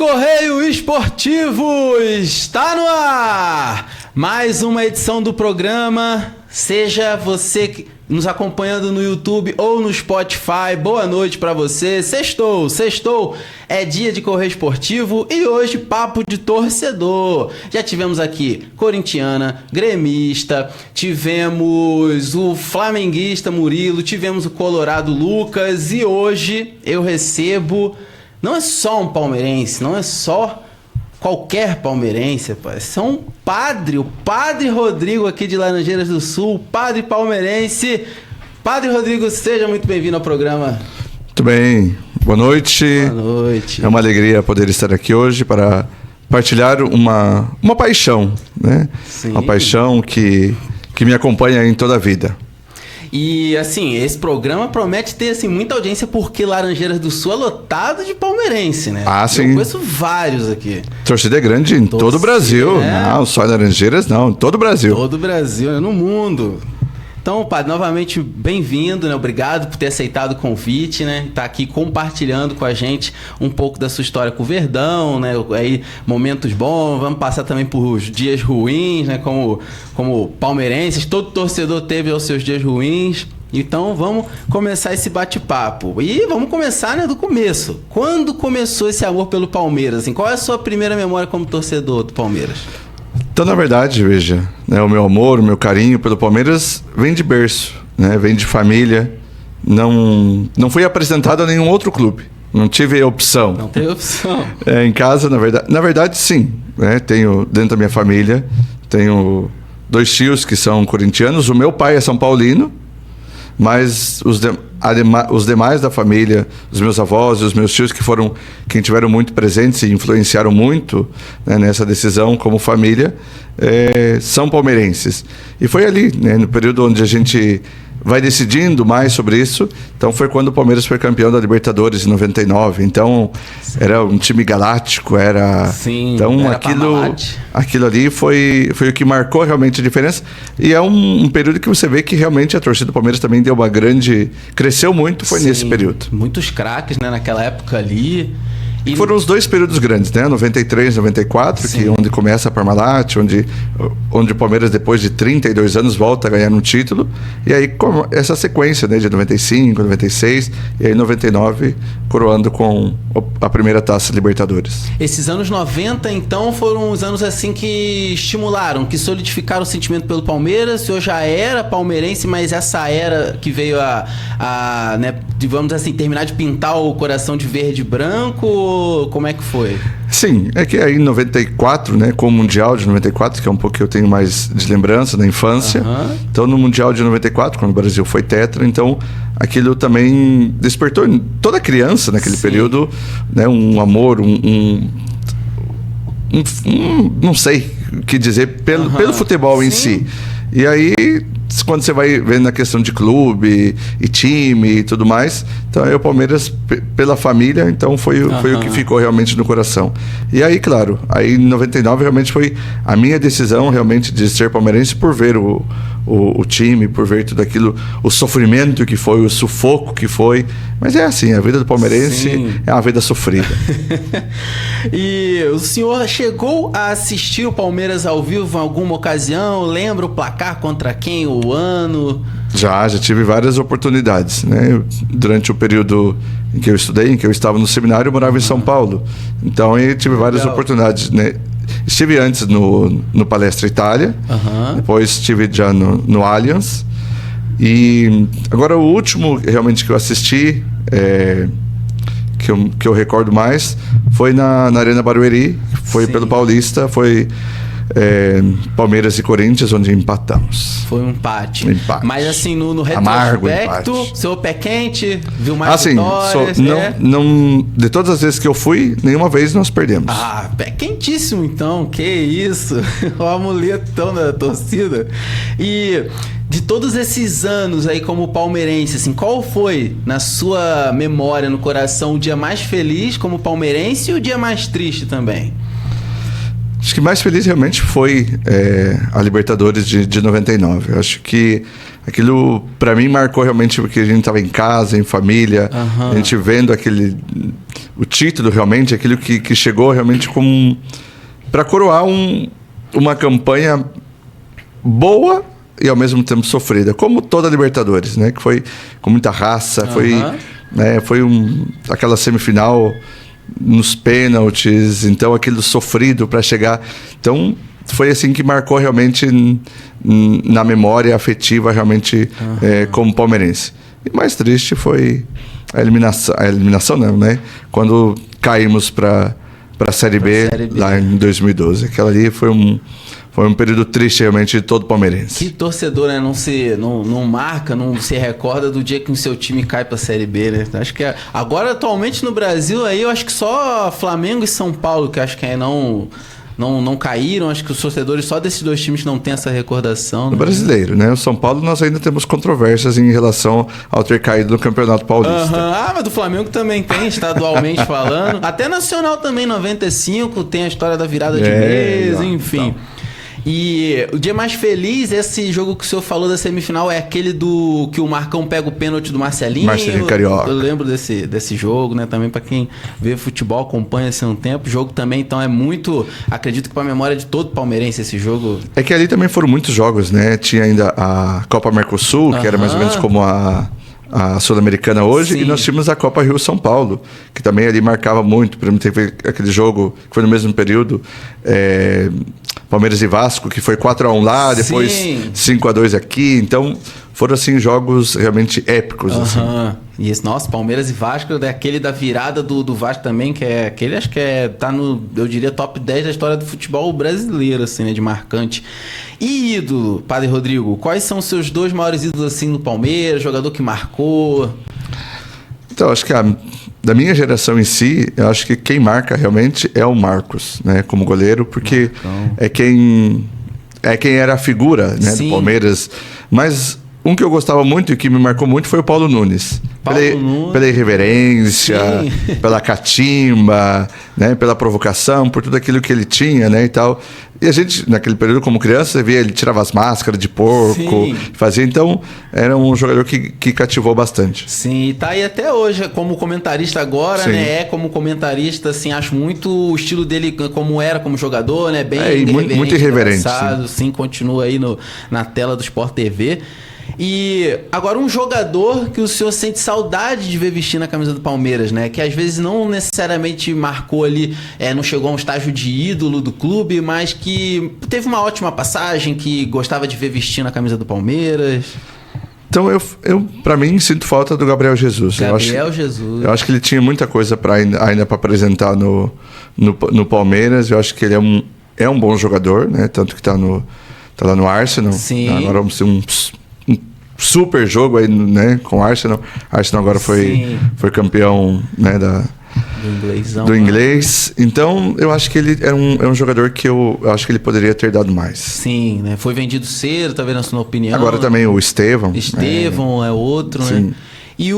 Correio Esportivo está no ar! Mais uma edição do programa. Seja você nos acompanhando no YouTube ou no Spotify, boa noite pra você. Sextou é dia de Correio Esportivo e hoje papo de torcedor. Já tivemos aqui corintiana, gremista, tivemos o flamenguista Murilo, tivemos o colorado Lucas e hoje eu recebo, não é só um palmeirense, não é só qualquer palmeirense, rapaz. São o padre Rodrigo aqui de Laranjeiras do Sul, padre palmeirense. Padre Rodrigo, seja muito bem-vindo ao programa. Muito bem, boa noite. Boa noite. É uma alegria poder estar aqui hoje para partilhar uma paixão, né? Sim. Uma paixão que me acompanha em toda a vida. E, assim, esse programa promete ter, assim, muita audiência porque Laranjeiras do Sul é lotado de palmeirense, né? Ah, sim. Eu conheço vários aqui. Torcida é grande em todo o Brasil. Não, só em Laranjeiras não, em todo o Brasil. Todo o Brasil, no mundo. Então, padre, novamente bem-vindo, né? Obrigado por ter aceitado o convite, né? Tá aqui compartilhando com a gente um pouco da sua história com o Verdão, né? Aí, momentos bons, vamos passar também por dias ruins, né? Como palmeirenses, todo torcedor teve os seus dias ruins. Então, vamos começar esse bate-papo. E vamos começar, né, do começo. Quando começou esse amor pelo Palmeiras? Assim, qual é a sua primeira memória como torcedor do Palmeiras? Então, na verdade, veja, né, o meu amor, o meu carinho pelo Palmeiras vem de berço, né, vem de família. Não fui apresentado a nenhum outro clube. Não tive opção. Não teve opção. Em casa, na verdade, sim. Né, tenho dentro da minha família, tenho 2 tios que são corintianos. O meu pai é São Paulino, mas os demais da família, os meus avós e os meus tios, quem tiveram muito presentes e influenciaram muito, né, nessa decisão como família, são palmeirenses. E foi ali, né, no período onde a gente vai decidindo mais sobre isso. Então foi quando o Palmeiras foi campeão da Libertadores em 99. Então era um time galáctico, então era aquilo ali foi o que marcou realmente a diferença. E é um período que você vê que realmente a torcida do Palmeiras também cresceu muito, foi nesse período. Muitos craques, né, naquela época ali. E foram os 2 períodos grandes, né? 93, 94, onde começa a Parmalat, onde o Palmeiras, depois de 32 anos, volta a ganhar um título. E aí, essa sequência, né, de 95, 96, e aí 99, coroando com a primeira Taça Libertadores. Esses anos 90, então, foram os anos assim que estimularam, que solidificaram o sentimento pelo Palmeiras. O senhor já era palmeirense, mas essa era que veio né, vamos assim, terminar de pintar o coração de verde e branco. Como é que foi? Sim, é que aí em 94, né, com o Mundial de 94, que é um pouco que eu tenho mais de lembrança da infância. Então no Mundial de 94, quando o Brasil foi tetra, então aquilo também despertou em toda criança naquele período, né, um amor, não sei o que dizer pelo futebol em si. E aí, quando você vai vendo a questão de clube e time e tudo mais, então aí o Palmeiras, pela família, então foi o que ficou realmente no coração. E aí, claro, aí em 99 realmente foi a minha decisão realmente de ser palmeirense por ver o time, por ver tudo aquilo, o sofrimento que foi, o sufoco que foi. Mas é assim, a vida do palmeirense é uma vida sofrida. E o senhor chegou a assistir o Palmeiras ao vivo em alguma ocasião? Lembra o placar contra quem, o ano? Já tive várias oportunidades, né? Durante o período em que eu estudei, em que eu estava no seminário, eu morava em São Paulo. Então eu tive várias oportunidades, né? Estive antes no Palestra Itália, depois estive já no Allianz. E agora o último realmente que eu assisti, que eu recordo mais, foi na Arena Barueri, foi pelo Paulista, foi Palmeiras e Corinthians, onde empatamos. Foi um empate. Mas assim, no retrospecto, seu pé quente, viu mais vitórias? De todas as vezes que eu fui, nenhuma vez nós perdemos. Ah, pé quentíssimo então, que isso. O amuletão da torcida. E de todos esses anos aí como palmeirense, assim, qual foi, na sua memória, no coração, o dia mais feliz como palmeirense e o dia mais triste também? Acho que mais feliz realmente foi a Libertadores de 99. Eu acho que aquilo, para mim, marcou realmente porque a gente estava em casa, em família, a gente vendo o título realmente, aquilo que chegou realmente para coroar uma campanha boa e ao mesmo tempo sofrida, como toda a Libertadores, né? Que foi com muita raça, foi aquela semifinal nos pênaltis, então aquilo sofrido para chegar. Então foi assim que marcou realmente na memória afetiva realmente como palmeirense. E mais triste foi a eliminação não, né? Quando caímos para a Série B lá em 2012. Aquela ali foi um período triste realmente de todo palmeirense. Que torcedor, né? Não marca, não se recorda do dia que o seu time cai pra Série B, né? Acho que agora, atualmente no Brasil, aí eu acho que só Flamengo e São Paulo, que acho que aí não caíram. Acho que os torcedores só desses dois times não têm essa recordação. No brasileiro, né? O São Paulo nós ainda temos controvérsias em relação ao ter caído no Campeonato Paulista. Ah, mas do Flamengo também tem, estadualmente falando. Até nacional também, 95, tem a história da virada de mesa, enfim. Então. E o dia mais feliz, esse jogo que o senhor falou da semifinal, é aquele que o Marcão pega o pênalti do Marcelinho. Marcelinho Carioca. Eu lembro desse jogo, né? Também para quem vê futebol, acompanha assim um tempo. O jogo também, então, é muito... Acredito que para a memória de todo palmeirense esse jogo... É que ali também foram muitos jogos, né? Tinha ainda a Copa Mercosul, que era mais ou menos como a Sul-Americana hoje. Sim. E nós tínhamos a Copa Rio-São Paulo, que também ali marcava muito. Por exemplo, teve aquele jogo que foi no mesmo período... Palmeiras e Vasco, que foi 4-1 lá, depois 5-2 aqui. Então, foram, assim, jogos realmente épicos. Assim. E esse, nossa, Palmeiras e Vasco, aquele da virada do Vasco também, que é aquele, acho que tá no, eu diria, top 10 da história do futebol brasileiro, assim, né, de marcante. E ídolo, Padre Rodrigo, quais são os seus dois maiores ídolos, assim, no Palmeiras, jogador que marcou? Então, acho que da minha geração em si, eu acho que quem marca realmente é o Marcos, né, como goleiro, porque é quem era a figura, né, do Palmeiras. Mas um que eu gostava muito e que me marcou muito foi o Paulo Nunes. Pela irreverência, pela catimba, né, pela provocação, por tudo aquilo que ele tinha, né, e tal. E a gente, naquele período, como criança, você via ele tirava as máscaras de porco, fazia. Então, era um jogador que cativou bastante. Sim, e tá aí até hoje como comentarista agora, né? Como comentarista, assim, acho muito o estilo dele como era como jogador, né? Bem muito irreverente. Sim, continua aí na tela do Sport TV. E agora um jogador que o senhor sente saudade de ver vestir na camisa do Palmeiras, né? Que às vezes não necessariamente marcou ali, não chegou a um estágio de ídolo do clube, mas que teve uma ótima passagem, que gostava de ver vestir na camisa do Palmeiras. Então eu para mim sinto falta do Gabriel Jesus. Jesus. Eu acho que ele tinha muita coisa ainda para apresentar no Palmeiras. Eu acho que ele é um bom jogador, né? Tanto que tá lá no Arsenal. Sim. Agora vamos ter um super jogo aí, né, com o Arsenal. Arsenal agora foi campeão, né, do inglês. Então, eu acho que ele é um jogador que eu acho que ele poderia ter dado mais. Sim, né? Foi vendido cedo, tá vendo a sua opinião? Agora também o Estevão. É outro, sim. Né? E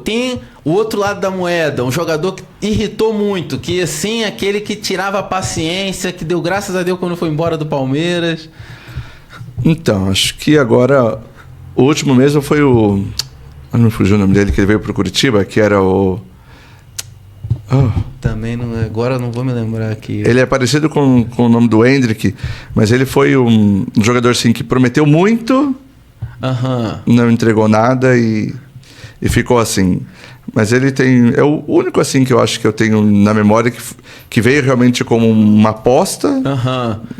tem o outro lado da moeda, um jogador que irritou muito, que assim, aquele que tirava a paciência, que deu graças a Deus quando foi embora do Palmeiras. Então, acho que agora... O último mesmo foi não me fugiu o nome dele, que ele veio pro Curitiba, que era o... Também agora não vou me lembrar aqui. Ele é parecido com o nome do Hendrick, mas ele foi um jogador assim, que prometeu muito, não entregou nada e ficou assim. Mas ele é o único assim que eu acho que eu tenho na memória que veio realmente como uma aposta,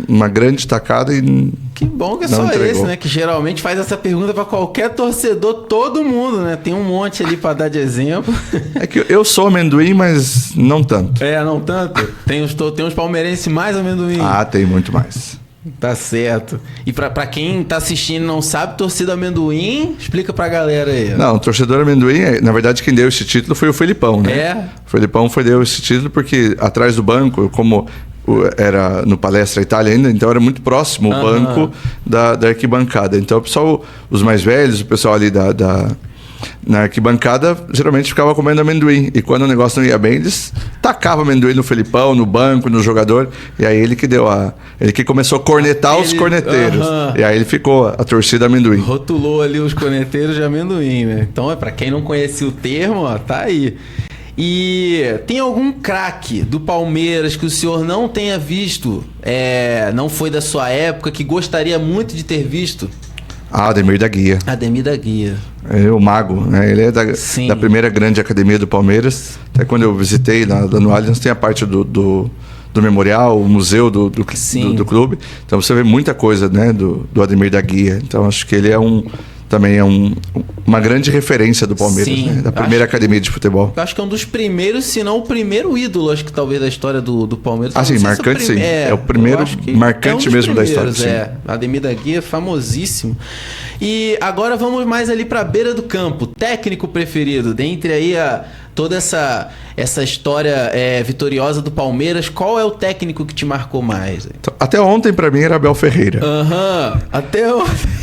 uma grande tacada e que bom que é só entregou. Esse, né? Que geralmente faz essa pergunta para qualquer torcedor, todo mundo, né? Tem um monte ali para dar de exemplo. É que eu sou amendoim, mas não tanto. Não tanto? Tem uns palmeirenses mais amendoim. Tem muito mais. Tá certo. E pra quem tá assistindo e não sabe, torcida amendoim, explica pra galera aí. Não, torcedor amendoim, na verdade quem deu esse título foi o Felipão, né? O Felipão deu esse título porque atrás do banco, como era no Palestra Itália ainda, então era muito próximo o banco da arquibancada. Então o pessoal, os mais velhos, o pessoal ali na arquibancada, geralmente ficava comendo amendoim. E quando o negócio não ia bem, eles tacavam amendoim no Felipão, no banco, no jogador. E aí ele que ele que começou a cornetar os corneteiros. E aí ele ficou a torcida amendoim. Rotulou ali os corneteiros de amendoim, né? Então, pra quem não conhecia o termo, tá aí. E tem algum craque do Palmeiras que o senhor não tenha visto, não foi da sua época, que gostaria muito de ter visto? Ademir da Guia. Ademir da Guia. É o mago, né? Ele é da primeira grande academia do Palmeiras. Até quando eu visitei lá no Allianz, tem a parte do memorial, o museu do clube. Então você vê muita coisa, né, do Ademir da Guia. Então acho que ele também é uma grande referência do Palmeiras, Sim, né? Da primeira academia de futebol. Eu acho que é um dos primeiros, se não o primeiro ídolo, acho que talvez da história do Palmeiras. Sim, marcante sim. É o primeiro marcante mesmo da história. Ademir da Guia, famosíssimo. E agora vamos mais ali pra beira do campo. Técnico preferido, dentre aí toda essa história vitoriosa do Palmeiras, qual é o técnico que te marcou mais? Então, até ontem, pra mim, era Abel Ferreira. Até ontem.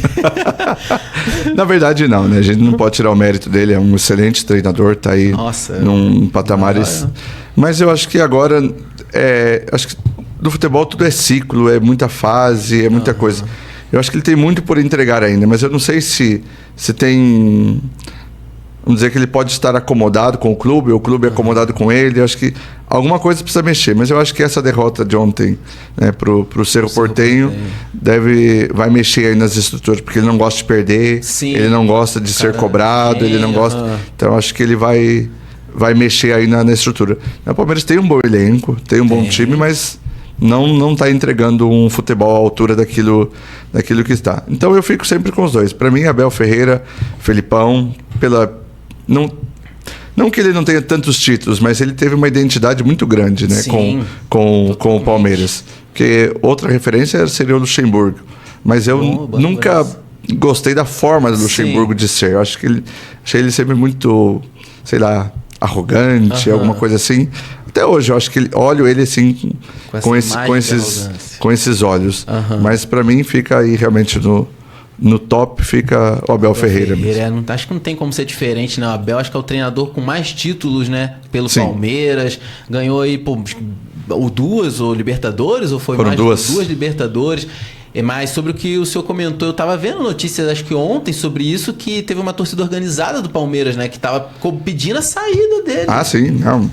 Na verdade, não, né? A gente não pode tirar o mérito dele, é um excelente treinador, tá aí num patamares. Mas eu acho que agora, acho que no futebol tudo é ciclo, é muita fase, é muita coisa. Eu acho que ele tem muito por entregar ainda, mas eu não sei se tem... Vamos dizer que ele pode estar acomodado com o clube, ou o clube é acomodado com ele. Eu acho que alguma coisa precisa mexer. Mas eu acho que essa derrota de ontem, né, pro Cerro Porteño vai mexer aí nas estruturas, porque ele não gosta de perder, ele não gosta de ser cobrado, ele não gosta... Então eu acho que ele vai mexer aí na estrutura. O Palmeiras tem um bom elenco, tem um bom time, mas não está entregando um futebol à altura daquilo que está. Então eu fico sempre com os dois. Para mim, Abel Ferreira, Felipão, não que ele não tenha tantos títulos, mas ele teve uma identidade muito grande, né, com o Palmeiras. Porque outra referência seria o Luxemburgo. Mas eu nunca gostei da forma do Luxemburgo de ser. Eu achei ele sempre muito, sei lá, arrogante, alguma coisa assim. Até hoje, eu acho que olho ele assim com esses olhos. Mas para mim fica aí realmente no top, fica o Abel Ferreira mesmo. Acho que não tem como ser diferente, né? O Abel acho que é o treinador com mais títulos, né? Pelo Palmeiras. Ganhou aí duas ou Libertadores, ou foi Foram duas Libertadores. Mas sobre o que o senhor comentou, eu tava vendo notícias, acho que ontem, sobre isso, que teve uma torcida organizada do Palmeiras, né? Que tava pedindo a saída dele. Sim. Não,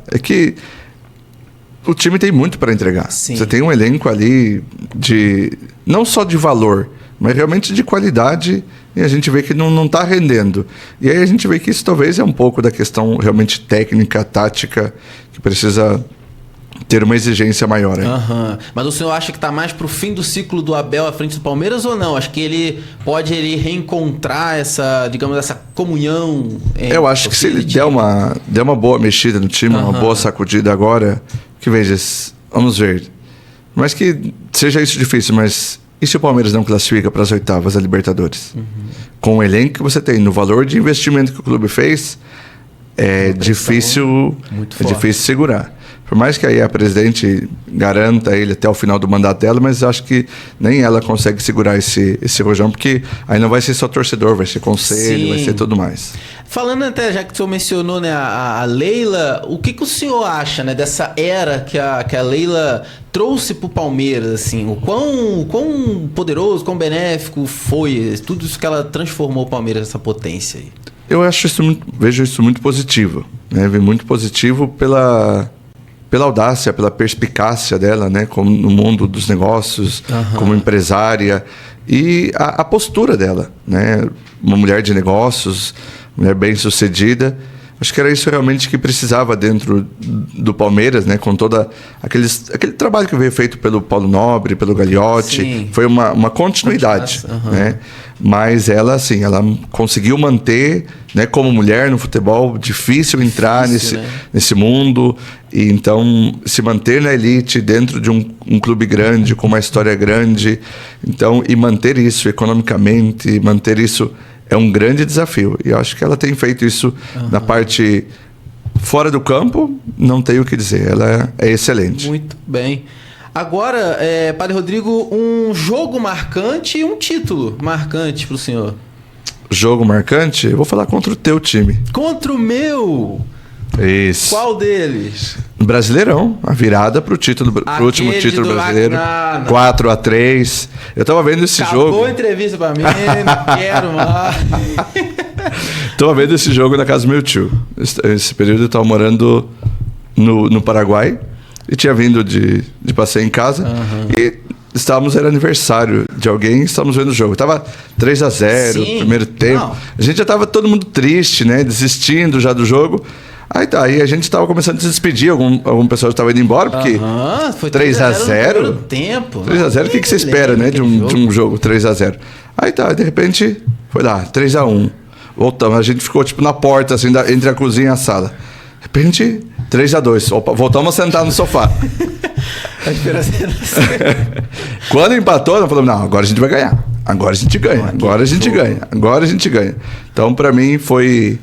é que o time tem muito para entregar. Você tem um elenco ali não só de valor, mas realmente de qualidade, e a gente vê que não está rendendo. E aí a gente vê que isso talvez é um pouco da questão realmente técnica, tática, que precisa ter uma exigência maior. Mas o senhor acha que está mais pro fim do ciclo do Abel à frente do Palmeiras ou não? Acho que ele pode reencontrar essa comunhão. Eu acho que se ele der uma boa mexida no time, uma boa sacudida agora, que veja, vamos ver. Mas que seja isso difícil, mas e se o Palmeiras não classifica para as oitavas da Libertadores? Com o elenco que você tem, no valor de investimento que o clube fez, é difícil segurar. Por mais que aí a presidente garanta ele até o final do mandato dela, mas acho que nem ela consegue segurar esse rojão, porque aí não vai ser só torcedor, vai ser conselho, vai ser tudo mais. Falando até, já que o senhor mencionou, né, a Leila, o que o senhor acha, né, dessa era que a Leila trouxe pro Palmeiras, assim, o quão poderoso, quão benéfico foi tudo isso que ela transformou o Palmeiras nessa potência aí? Eu vejo isso muito positivo, né? Muito positivo pela audácia, pela perspicácia dela, né, como no mundo dos negócios, como empresária, e a postura dela, né, uma mulher de negócios, mulher bem-sucedida. Acho que era isso realmente que precisava dentro do Palmeiras, né, com todo aquele trabalho que veio feito pelo Paulo Nobre, pelo Gagliotti. Foi uma continuidade, né? Mas ela, assim, ela conseguiu manter, né, como mulher no futebol, difícil entrar nesse mundo, e então se manter na elite dentro de um clube grande, com uma história grande, então, e manter isso economicamente, manter isso é um grande desafio. E eu acho que ela tem feito isso na parte fora do campo, não tenho o que dizer, ela é excelente. Muito bem. Agora, Padre Rodrigo, um jogo marcante e um título marcante para o senhor. Jogo marcante? Eu vou falar contra o teu time. Contra o meu? Isso. Qual deles? Brasileirão, a virada pro último título brasileiro. 4-3. Eu tava vendo esse jogo. Acabou a entrevista pra mim, não quero mais. Tô vendo esse jogo na casa do meu tio. Esse período eu tava morando no Paraguai e tinha vindo de passeio em casa. E era aniversário de alguém, estávamos vendo o jogo. Tava 3-0 no primeiro tempo. Não. A gente já tava todo mundo triste, né? Desistindo já do jogo. Aí a gente tava começando a se despedir, algum pessoal estava indo embora, porque foi 3-0 tempo. 3-0, o que você espera, né? De um jogo 3-0. De repente, foi lá, 3-1. Voltamos, a gente ficou tipo na porta, assim, entre a cozinha e a sala. De repente, 3-2. Opa, voltamos a sentar no sofá. A esperança Quando empatou, nós falamos, não, agora a gente vai ganhar. Agora a gente ganha, agora a gente ganha, agora a gente ganha. Então, para mim, foi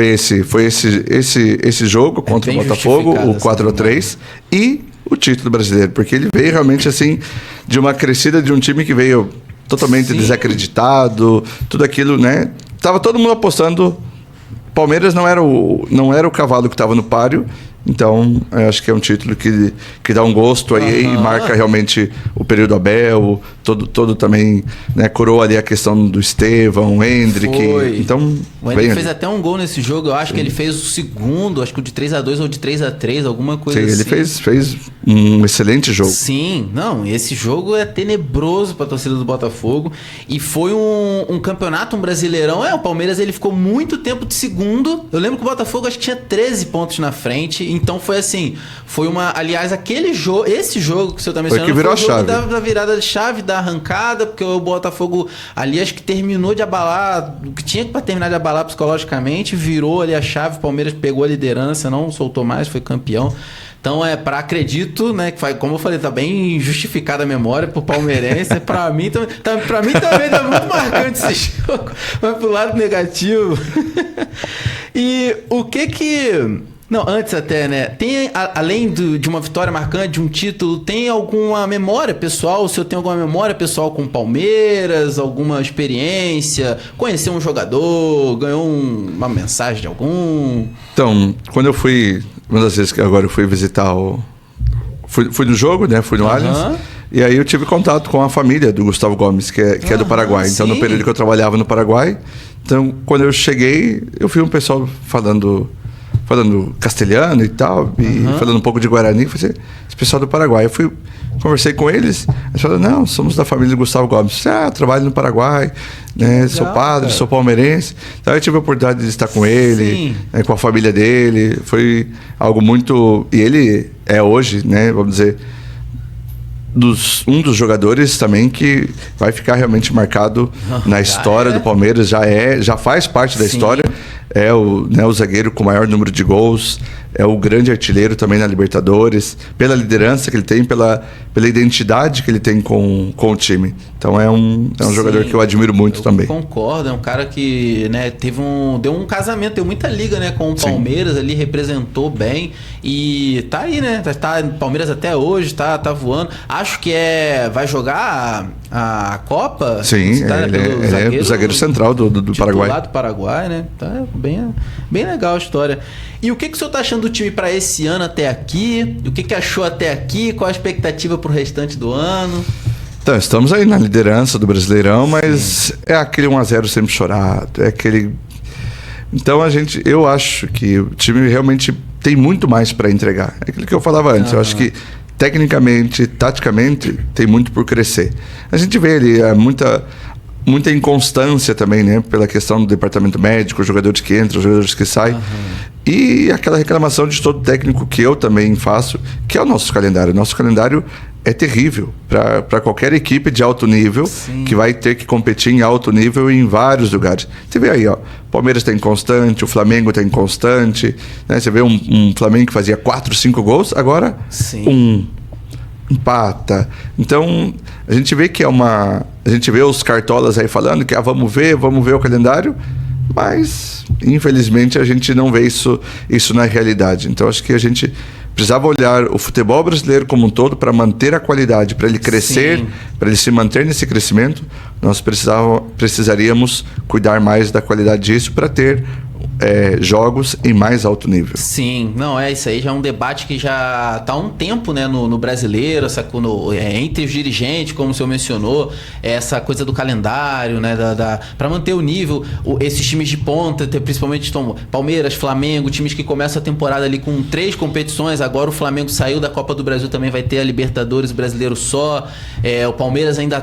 esse jogo contra o Botafogo, o 4-3, e o título brasileiro, porque ele veio realmente assim de uma crescida de um time que veio totalmente desacreditado, tudo aquilo, né? Tava todo mundo apostando. Palmeiras não era o cavalo que estava no páreo. Então, eu acho que é um título que dá um gosto aí e marca realmente o período Abel, todo também, né, coroa ali a questão do Estevão, o Hendrick. Então, o Hendrick fez até um gol nesse jogo, eu acho que ele fez o segundo, acho que o de 3-2 ou de 3-3, alguma coisa assim. Ele fez um excelente jogo. Sim, não, esse jogo é tenebroso para a torcida do Botafogo e foi um campeonato, um brasileirão. O Palmeiras ele ficou muito tempo de segundo. Eu lembro que o Botafogo acho que tinha 13 pontos na frente. Então foi assim, aliás, esse jogo que o senhor tá mencionando, foi o jogo da virada de chave, da arrancada, porque o Botafogo ali acho que terminou de abalar, o que tinha para terminar de abalar psicologicamente, virou ali a chave, o Palmeiras pegou a liderança, não soltou mais, foi campeão. Então acredito, né, que como eu falei, tá bem justificada a memória pro palmeirense, pra mim também tá muito marcante esse jogo, mas pro lado negativo. E o que não, antes até, né? Tem, além de uma vitória marcante, de um título, tem alguma memória pessoal? O senhor tem alguma memória pessoal com o Palmeiras? Alguma experiência? Conheceu um jogador? Ganhou uma mensagem de algum? Então, quando eu fui... Uma das vezes que agora eu fui visitar Fui no jogo, né? Fui no Allianz. E aí eu tive contato com a família do Gustavo Gomes, que é do Paraguai. Então, no período que eu trabalhava no Paraguai... Então, quando eu cheguei, eu vi um pessoal falando castelhano e tal, e falando um pouco de Guarani. Eu falei, esse pessoal do Paraguai. Eu conversei com eles, eles falaram, não, somos da família do Gustavo Gomes. Trabalho no Paraguai, né? Legal, sou padre, sou palmeirense. Então eu tive a oportunidade de estar com ele, né, com a família dele. Foi algo muito... E ele é hoje, né, vamos dizer, um dos jogadores também que vai ficar realmente marcado na história do Palmeiras, já faz parte da história. É o zagueiro com o maior número de gols, é o grande artilheiro também na Libertadores, pela liderança que ele tem, pela identidade que ele tem com o time. Então é um jogador que eu admiro muito também. Concordo, é um cara que, né, deu um casamento, deu muita liga, né, com o Palmeiras ali, representou bem e tá aí, né, tá Palmeiras até hoje, tá voando. Acho que vai jogar a Copa. Sim, ele é o zagueiro central do Paraguai. Do Paraguai, né, tá bem legal a história. E o que o senhor tá achando do time para esse ano até aqui? O que achou até aqui? Qual a expectativa pro restante do ano? Então, estamos aí na liderança do Brasileirão, mas é aquele 1-0 sempre chorado, é aquele... Então eu acho que o time realmente tem muito mais para entregar. É aquilo que eu falava antes, eu acho que tecnicamente, taticamente, tem muito por crescer. A gente vê ali muita inconstância também, né? Pela questão do departamento médico, os jogadores que entram, os jogadores que saem. E aquela reclamação de todo técnico que eu também faço, que é o nosso calendário. O nosso calendário é terrível para qualquer equipe de alto nível que vai ter que competir em alto nível em vários lugares. Você vê aí, ó, Palmeiras está inconstante, o Flamengo está inconstante, né? Você vê um Flamengo que fazia 4, 5 gols, agora empata. Então, a gente vê que a gente vê os cartolas aí falando que vamos ver o calendário, mas infelizmente a gente não vê isso na realidade. Então, acho que a gente precisava olhar o futebol brasileiro como um todo para manter a qualidade, para ele crescer, para ele se manter nesse crescimento. Nós precisaríamos cuidar mais da qualidade disso para ter jogos em mais alto nível. Sim, não, isso aí já é um debate que já está há um tempo, né, no brasileiro, entre os dirigentes, como o senhor mencionou, essa coisa do calendário, né, para manter o nível, esses times de ponta, principalmente Palmeiras, Flamengo, times que começam a temporada ali com 3 competições, agora o Flamengo saiu da Copa do Brasil, também vai ter a Libertadores brasileiro só, o Palmeiras ainda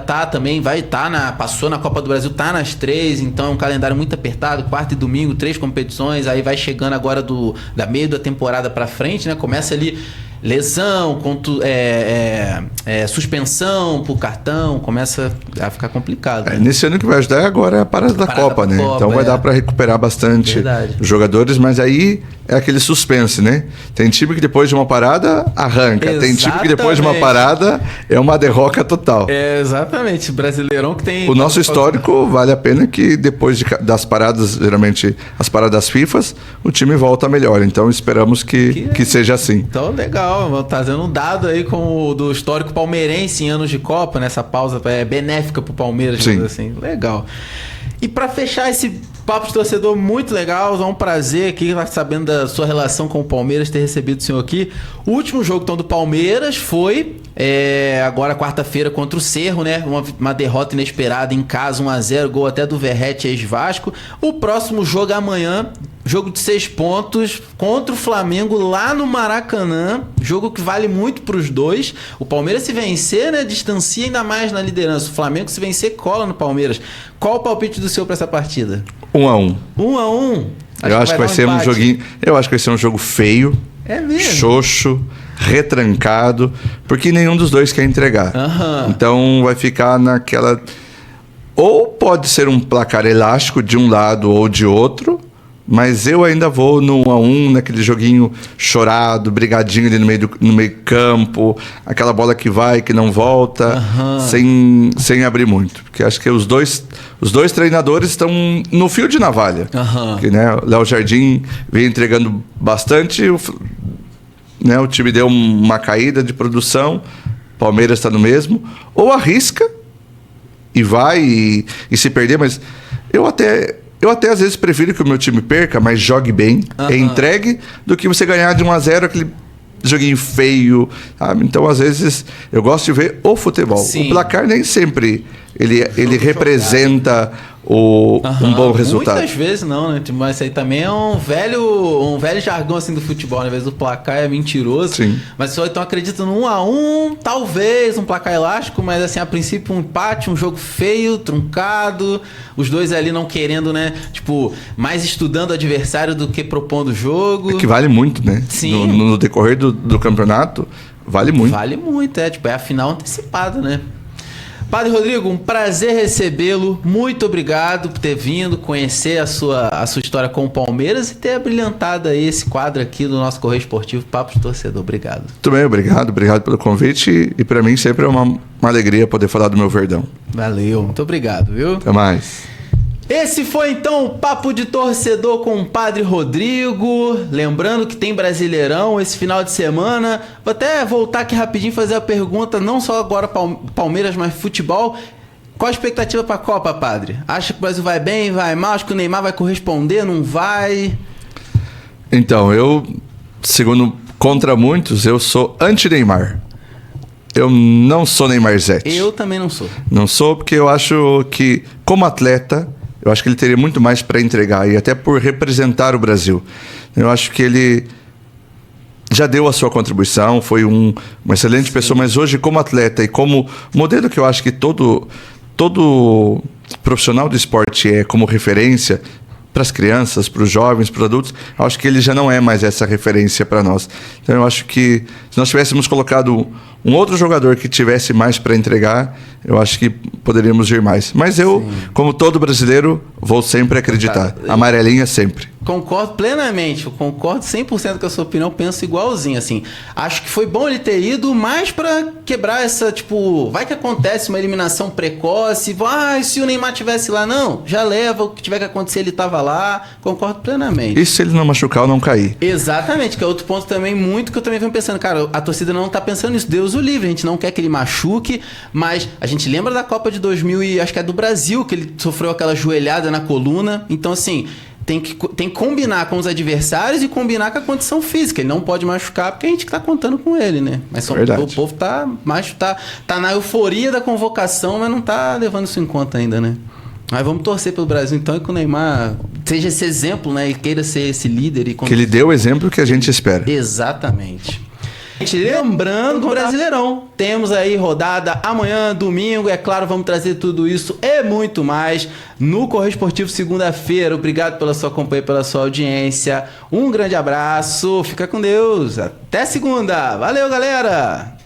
passou na Copa do Brasil, tá nas 3, então é um calendário muito apertado, quarta e domingo, 3 competições, aí vai chegando agora da meio da temporada pra frente, né? Começa ali lesão, suspensão por cartão, começa a ficar complicado. Né? Nesse ano que vai ajudar agora é a parada da Copa, né? Então vai dar para recuperar bastante os jogadores, mas aí é aquele suspense, né? Tem time que depois de uma parada arranca, tem time que depois de uma parada é uma derrota total. Exatamente, Brasileirão que tem... O nosso histórico vale a pena que depois das paradas, geralmente as paradas FIFAs, o time volta melhor, então esperamos que seja assim. Então legal. Trazendo um dado aí do histórico palmeirense em anos de Copa, né? Essa pausa benéfica pro Palmeiras, assim. Legal. E para fechar esse papo de torcedor muito legal, é um prazer aqui, sabendo da sua relação com o Palmeiras, ter recebido o senhor aqui. O último jogo então do Palmeiras foi agora quarta-feira contra o Cerro, né? Uma derrota inesperada em casa, 1-0, gol até do Verratti, ex-Vasco. O próximo jogo amanhã, jogo de 6 pontos contra o Flamengo lá no Maracanã, jogo que vale muito para os dois. O Palmeiras se vencer, né, distancia ainda mais na liderança. O Flamengo se vencer, cola no Palmeiras. Qual o palpite do senhor para essa partida? 1-1. 1-1? Eu acho que vai ser um joguinho. Eu acho que vai ser um jogo feio. É mesmo? Xoxo, retrancado, porque nenhum dos dois quer entregar. Então vai ficar naquela. Ou pode ser um placar elástico de um lado ou de outro, mas eu ainda vou no 1-1, naquele joguinho chorado, brigadinho ali no meio campo, aquela bola que vai, que não volta, sem abrir muito. Porque acho que os dois treinadores estão no fio de navalha. Que, né, o Léo Jardim vem entregando bastante, né, o time deu uma caída de produção, Palmeiras está no mesmo, ou arrisca e vai e se perder, mas eu até às vezes prefiro que o meu time perca, mas jogue bem, entregue, do que você ganhar de 1-0 aquele joguinho feio, sabe? Então, às vezes, eu gosto de ver o futebol. Sim. O placar nem sempre ele representa um bom resultado. Muitas vezes não, né? Mas isso aí também é um velho jargão assim do futebol, né? Às vezes o placar é mentiroso. Sim. Mas só então acredito no 1-1, talvez um placar elástico, mas assim, a princípio um empate, um jogo feio, truncado, os dois ali não querendo, né? Tipo, mais estudando o adversário do que propondo o jogo. É que vale muito, né? Sim. No decorrer do campeonato, vale muito. Vale muito, tipo, é a final antecipada, né? Padre Rodrigo, um prazer recebê-lo. Muito obrigado por ter vindo, conhecer a sua história com o Palmeiras e ter abrilhantado aí esse quadro aqui do nosso Correio Esportivo Papo de Torcedor. Obrigado. Muito bem, obrigado pelo convite. E para mim sempre é uma alegria poder falar do meu Verdão. Valeu, muito obrigado, viu? Até mais. Esse foi então o Papo de Torcedor com o Padre Rodrigo. Lembrando que tem Brasileirão esse final de semana. Vou até voltar aqui rapidinho e fazer a pergunta, não só agora Palmeiras, mas futebol. Qual a expectativa para a Copa, Padre? Acha que o Brasil vai bem, vai mal? Acha que o Neymar vai corresponder, não vai? Então, eu, segundo contra muitos, eu sou anti-Neymar. Eu não sou Neymarzete. Eu também não sou. Não sou porque eu acho que, como atleta, eu acho que ele teria muito mais para entregar, e até por representar o Brasil. Eu acho que ele já deu a sua contribuição, foi uma excelente pessoa, mas hoje, como atleta e como modelo que eu acho que todo profissional do esporte é como referência para as crianças, para os jovens, para os adultos, eu acho que ele já não é mais essa referência para nós. Então eu acho que se nós tivéssemos colocado um outro jogador que tivesse mais para entregar, eu acho que poderíamos ir mais. Mas eu, como todo brasileiro, vou sempre acreditar. Amarelinha sempre. Concordo plenamente, eu concordo 100% com a sua opinião, penso igualzinho, assim. Acho que foi bom ele ter ido mais pra quebrar essa, tipo, vai que acontece uma eliminação precoce, se o Neymar tivesse lá, não, já leva, o que tiver que acontecer ele tava lá, concordo plenamente. E se ele não machucar ou não cair? Exatamente, que é outro ponto também muito que eu também venho pensando, cara, a torcida não tá pensando nisso, Deus o livre, a gente não quer que ele machuque, mas a gente lembra da Copa de 2000 e acho que é do Brasil, que ele sofreu aquela joelhada na coluna, então assim... tem que combinar com os adversários e combinar com a condição física. Ele não pode machucar porque a gente tá contando com ele, né? Mas o povo tá na euforia da convocação, mas não tá levando isso em conta ainda, né? Mas vamos torcer pelo Brasil então e que o Neymar seja esse exemplo, né? E queira ser esse líder. E que ele dê o exemplo que a gente espera. Exatamente. Lembrando do Brasileirão, temos aí rodada amanhã, domingo, é claro, vamos trazer tudo isso e muito mais no Correio Esportivo segunda-feira. Obrigado pela sua companhia, pela sua audiência. Um grande abraço, fica com Deus, até segunda. Valeu, galera!